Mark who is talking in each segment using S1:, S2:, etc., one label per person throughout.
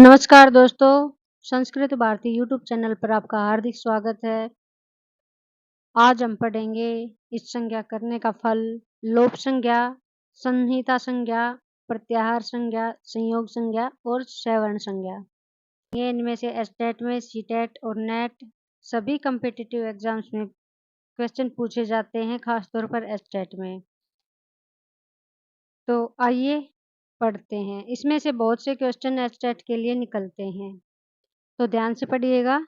S1: नमस्कार दोस्तों, Sanskrit Bharti YouTube channel पर आपका हार्दिक स्वागत है। आज हम पढ़ेंगे इस संज्ञा करने का फल, लोप संज्ञा, संहिता संज्ञा, प्रत्याहार संज्ञा, संयोग संज्ञा और सवर्ण संज्ञा। ये इनमें से एसटेट में, सीटेट और नेट सभी कॉम्पिटिटिव एग्जाम्स में क्वेश्चन पूछे जाते हैं, खासतौर पर एसटेट में। तो आइए पढ़ते हैं। इसमें से बहुत से क्वेश्चन एसटेट के लिए निकलते हैं, तो ध्यान से पढ़िएगा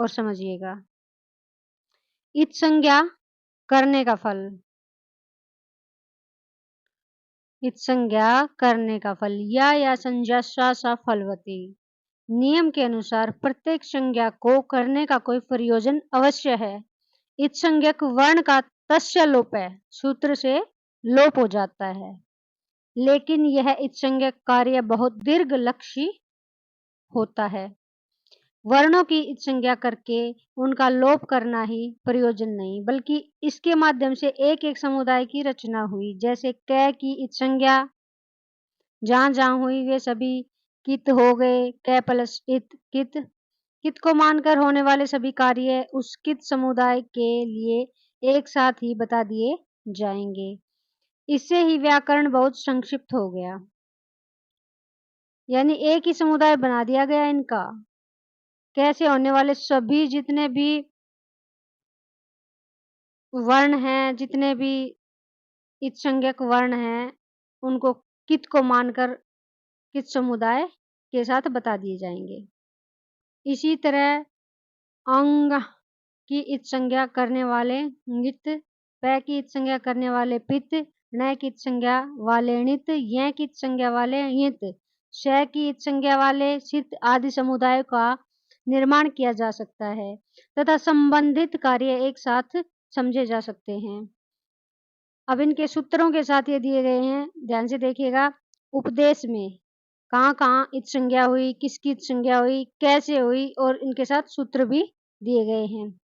S1: और समझिएगा। इत संज्ञा करने का फल। इत संज्ञा करने का फल या संज्ञा सा फलवती। नियम के अनुसार प्रत्येक संज्ञा को करने का कोई प्रयोजन अवश्य है। इत संज्ञक वर्ण का तस्य लोप है, सूत्र से लोप हो जाता है, लेकिन यह इत संज्ञक कार्य बहुत दीर्घलक्षी होता है। वर्णों की इत संज्ञा करके उनका लोप करना ही प्रयोजन नहीं, बल्कि इसके माध्यम से एक एक समुदाय की रचना हुई। जैसे कै की इत संज्ञा जहां जहां हुई वे सभी कित हो गए। कै प्लस इत कित। कित को मानकर होने वाले सभी कार्य उस कित समुदाय के लिए एक साथ ही बता दिए जाएंगे। इससे ही व्याकरण बहुत संक्षिप्त हो गया, यानी एक ही समुदाय बना दिया गया इनका। कैसे होने वाले सभी जितने भी वर्ण हैं, जितने भी इत-संज्ञक वर्ण हैं, उनको कित को मानकर कित समुदाय के साथ बता दिए जाएंगे। इसी तरह अंग की इत संज्ञा करने वाले ङित, पै की इत संज्ञा करने वाले पित, न की इत संज्ञा वाले णित, य की इत संज्ञा वाले ञित, श की इत संज्ञा वाले सित आदि समुदाय का निर्माण किया जा सकता है तथा संबंधित कार्य एक साथ समझे जा सकते हैं। अब इनके सूत्रों के साथ ये दिए गए हैं, ध्यान से देखिएगा। उपदेश में कहाँ-कहाँ इत संज्ञा हुई, किसकी इत संज्ञा हुई, कैसे हुई, और इनके साथ सूत्र भी दिए गए हैं।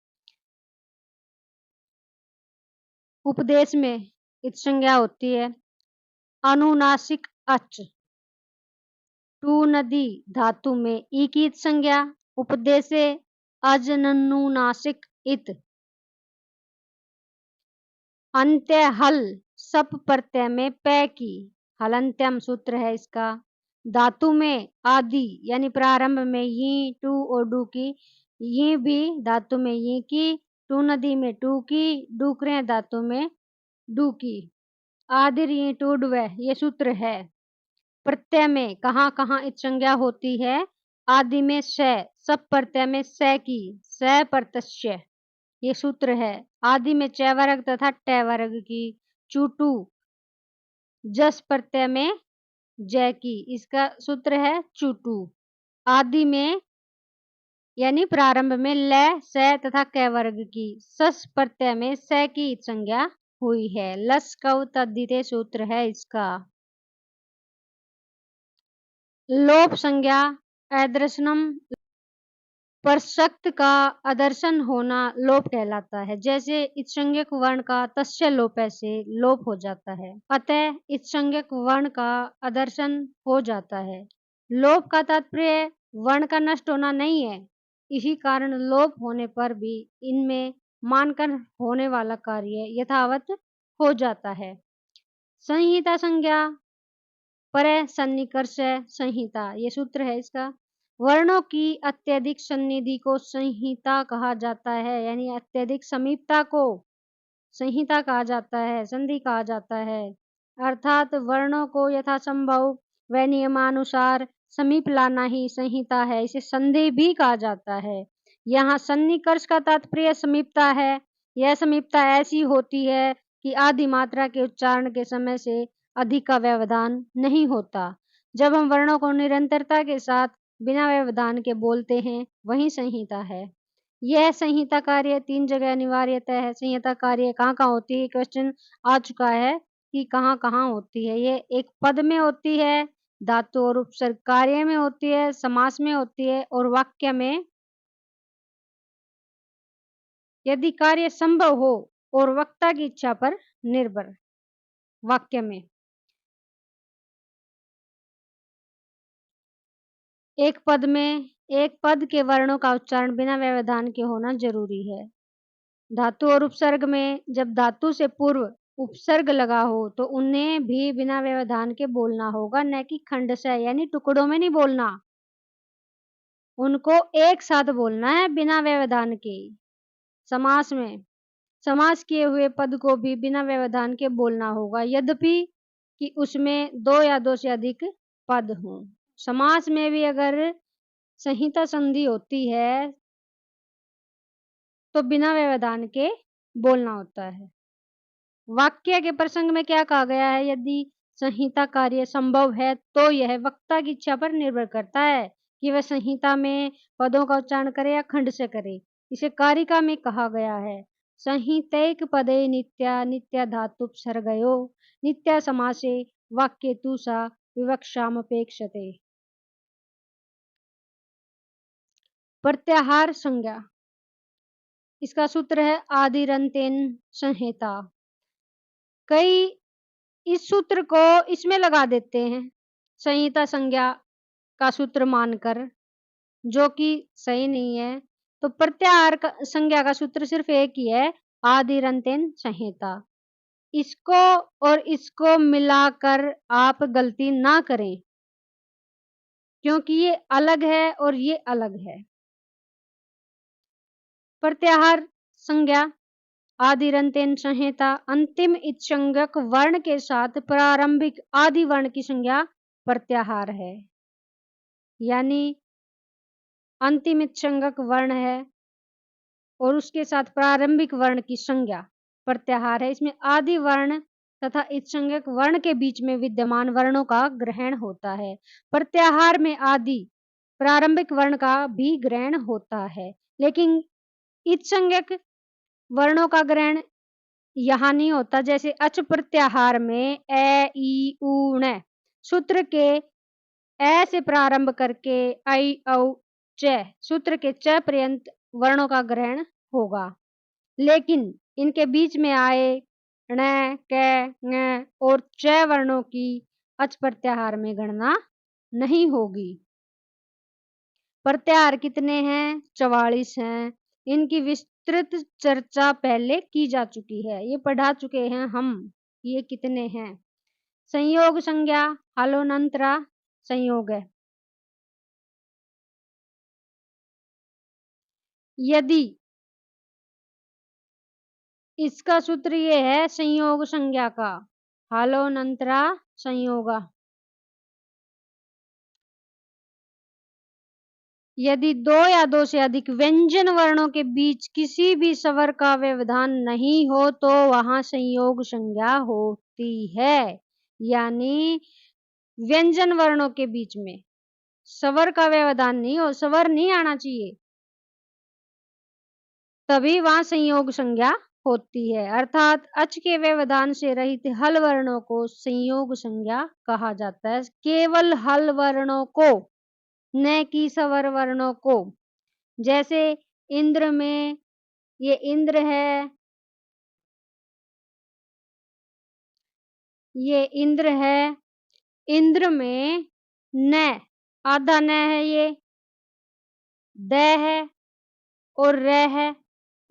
S1: उपदेश में इत संज्ञा होती है अनुनासिक अच। टू नदी धातु में ई की इत संज्ञा। उपदेशे अजननुनासिक इत। अंत्य हल सप प्रत्यय में पै की, हलंत्यम सूत्र है इसका। धातु में आदि यानी प्रारंभ में ये टू और डू की, ये भी धातु में ये की, टू नदी में टू की, डूकरे धातु में डू की, आदिर ये टू डुवे, ये सूत्र है। प्रत्यय में कहाँ कहाँ इत संज्ञा होती है। आदि में स, सब प्रत्यय में स की, स प्रत्यय, ये सूत्र है। आदि में च वर्ग तथा ट वर्ग की, चूटू जस प्रत्यय में जय की, इसका सूत्र है चूटू। आदि में यानी प्रारंभ में ल, स तथा क वर्ग की, सस प्रत्यय में स की संज्ञा हुई है। लस कव तद्धिते सूत्र है इसका। लोप संज्ञा अदर्शनम, परसक्त का अदर्शन होना लोप कहलाता है। जैसे इत्संज्ञक वर्ण का तस्य लोप से लोप हो जाता है, अतः इत्संज्ञक वर्ण का अदर्शन हो जाता है। लोप का तात्पर्य वर्ण का नष्ट होना नहीं है, इसी कारण लोप होने पर भी इनमें मानकर होने वाला कार्य यथावत हो जाता है। संहिता संज्ञा पर सन्निकर्ष संहिता, ये सूत्र है इसका। वर्णों की अत्यधिक सन्निधि को संहिता कहा जाता है, यानी अत्यधिक समीपता को संहिता कहा जाता है, संधि कहा जाता है। अर्थात वर्णों को यथासंभव व नियमानुसार समीप लाना ही संहिता है, इसे संधि भी कहा जाता है। यहाँ सन्निकर्ष का तात्पर्य समीपता है। यह समीपता ऐसी होती है कि आदि मात्रा के उच्चारण के समय से अधिक का व्यवधान नहीं होता। जब हम वर्णों को निरंतरता के साथ बिना व्यवधान के बोलते हैं, वही संहिता है। यह संहिता कार्य 3 जगह अनिवार्यतः है। संहिता कार्य कहाँ-कहाँ होती है, क्वेश्चन आ चुका है कि कहाँ-कहाँ होती है। ये एक पद में होती है, धातु और उपसर्ग कार्य में होती है, समास में होती है और वाक्य में, यदि कार्य संभव हो और वक्ता की इच्छा पर निर्भर, वाक्य में। एक पद में एक पद के वर्णों का उच्चारण बिना व्यवधान के होना जरूरी है। धातु और उपसर्ग में जब धातु से पूर्व उपसर्ग लगा हो तो उन्हें भी बिना व्यवधान के बोलना होगा, न कि खंडशः यानी टुकड़ों में नहीं बोलना। उनको एक साथ बोलना है बिना व्यवधान के। समास में समास किए हुए पद को भी बिना व्यवधान के बोलना होगा, यद्यपि कि उसमें दो या दो से अधिक पद हों। समास में भी अगर संहिता संधि होती है तो बिना व्यवधान के बोलना होता है। वाक्य के प्रसंग में क्या कहा गया है? यदि संहिता कार्य संभव है तो यह वक्ता की इच्छा पर निर्भर करता है कि वह संहिता में पदों का उच्चारण करे या खंड से करे। इसे कारिका में कहा गया है, संहितैक पदे नित्या नित्या धातुपसर्गयो नित्या समासे वाक्येतु सा विवक्षामपेक्षते। प्रत्याहार संज्ञा, इसका सूत्र है आदिरंतेन संहिता। कई इस सूत्र को इसमें लगा देते हैं संहिता संज्ञा का सूत्र मानकर, जो कि सही नहीं है। तो प्रत्याहार संज्ञा का सूत्र सिर्फ एक ही है, आदिरंतेन संहिता। इसको और इसको मिलाकर आप गलती ना करें, क्योंकि ये अलग है और ये अलग है। प्रत्याहार संज्ञा आदिरंतेन संहिता अंतिम इत्संज्ञक वर्ण के साथ प्रारंभिक आदि वर्ण की संज्ञा प्रत्याहार है। यानी अंतिम इत्संज्ञक वर्ण है और उसके साथ प्रारंभिक वर्ण की संज्ञा प्रत्याहार है। इसमें आदि वर्ण तथा इत्संज्ञक वर्ण के बीच में विद्यमान वर्णों का ग्रहण होता है। प्रत्याहार में आदि प्रारंभिक वर्ण का भी ग्रहण होता है, लेकिन इत्संज्ञक वर्णों का ग्रहण यहाँ नहीं होता। जैसे अच प्रत्याहार में ए ई उ ण सूत्र के ए से प्रारंभ करके ऐ औ च सूत्र के च पर्यंत वर्णों का ग्रहण होगा, लेकिन इनके बीच में आए ण क ङ और च वर्णों की अच प्रत्याहार में गणना नहीं होगी। प्रत्याहार कितने हैं? 44 हैं। इनकी विस्तृत चर्चा पहले की जा चुकी है, ये पढ़ा चुके हैं हम, ये कितने हैं। संयोग संज्ञा हलोनंतरा संयोग है। यदि इसका सूत्र ये है संयोग संज्ञा का, हलोनंतरा संयोगा। यदि दो या दो से अधिक व्यंजन वर्णों के बीच किसी भी स्वर का व्यवधान नहीं हो तो वहां संयोग संज्ञा होती है। यानी व्यंजन वर्णों के बीच में स्वर का व्यवधान नहीं हो, स्वर नहीं आना चाहिए, तभी वहां संयोग संज्ञा होती है। अर्थात अच के व्यवधान से रहित हल वर्णों को संयोग संज्ञा कहा जाता है। केवल हल वर्णों को, न कि स्वर वर्णों को। जैसे इंद्र में ये इंद्र है, ये इंद्र है, इंद्र में न आधा न है, ये द है और र है,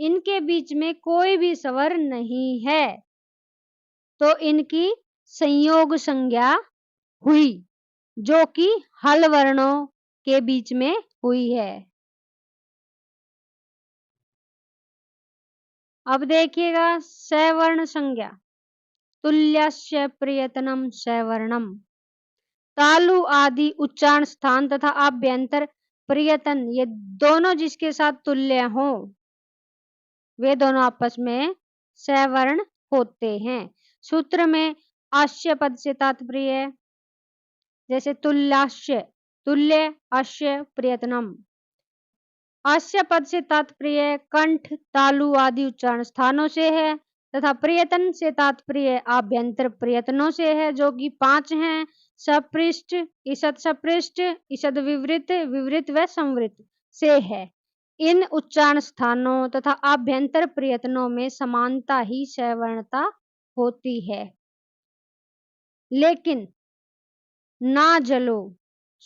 S1: इनके बीच में कोई भी स्वर नहीं है, तो इनकी संयोग संज्ञा हुई, जो कि हल वर्णों के बीच में हुई है। अब देखिएगा सवर्ण संज्ञा, तुल्यस्य प्रयत्नम सवर्णम। तालु आदि उच्चारण स्थान तथा आभ्यंतर प्रयत्न, ये दोनों जिसके साथ तुल्य हो वे दोनों आपस में सवर्ण होते हैं। सूत्र में आश्य पद से तात्पर्य, जैसे तुल्याश्य, तुल्य आश्य प्रयत्नम। आश्य पद से तात्पर्य कंठ तालु आदि उच्चारण स्थानों से है तथा प्रयत्न से तात्पर्य आभ्यंतर प्रयत्नों से है, जो कि 5 हैं। सपृष्ठ, ईषद सपृष्ठ, ईषद विवृत, विवृत व संवृत से है। इन उच्चारण स्थानों तथा आभ्यंतर प्रयत्नों में समानता ही सवर्णता होती है। लेकिन ना जलो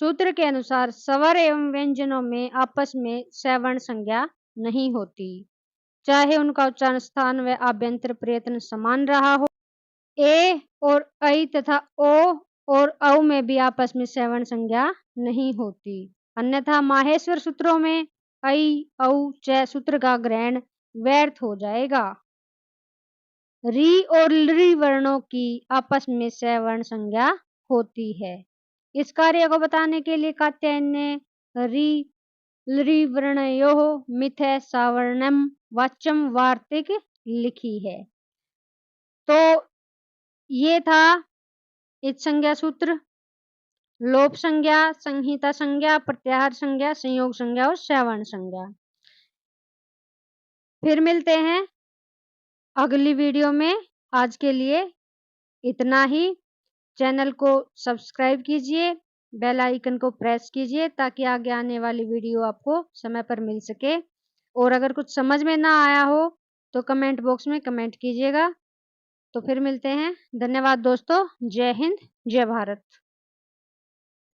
S1: सूत्र के अनुसार स्वर एवं व्यंजनों में आपस में सवर्ण संज्ञा नहीं होती, चाहे उनका उच्चारण स्थान व आभ्यंतर प्रयत्न समान रहा हो। ए और ऐ तथा ओ और औ में भी आपस में सवर्ण संज्ञा नहीं होती। अन्यथा माहेश्वर सूत्रों में ऐ, औ, च सूत्र का ग्रहण व्यर्थ हो जाएगा। री और लृ वर्णों की आपस में सवर्ण संज्ञा होती है। इस कार्य को बताने के लिए कात्यायन ने री लृ वर्णयोः मिथ्य सावर्णम वाच्यम वार्तिक लिखी है। तो ये था इच संज्ञा सूत्र, लोप संज्ञा, संहिता संज्ञा, प्रत्याहार संज्ञा, संयोग संज्ञा और सवर्ण संज्ञा। फिर मिलते हैं अगली वीडियो में। आज के लिए इतना ही। चैनल को सब्सक्राइब कीजिए, बेल आइकन को प्रेस कीजिए ताकि आगे आने वाली वीडियो आपको समय पर मिल सके। और अगर कुछ समझ में ना आया हो तो कमेंट बॉक्स में कमेंट कीजिएगा। तो फिर मिलते हैं। धन्यवाद दोस्तों। जय हिंद, जय भारत।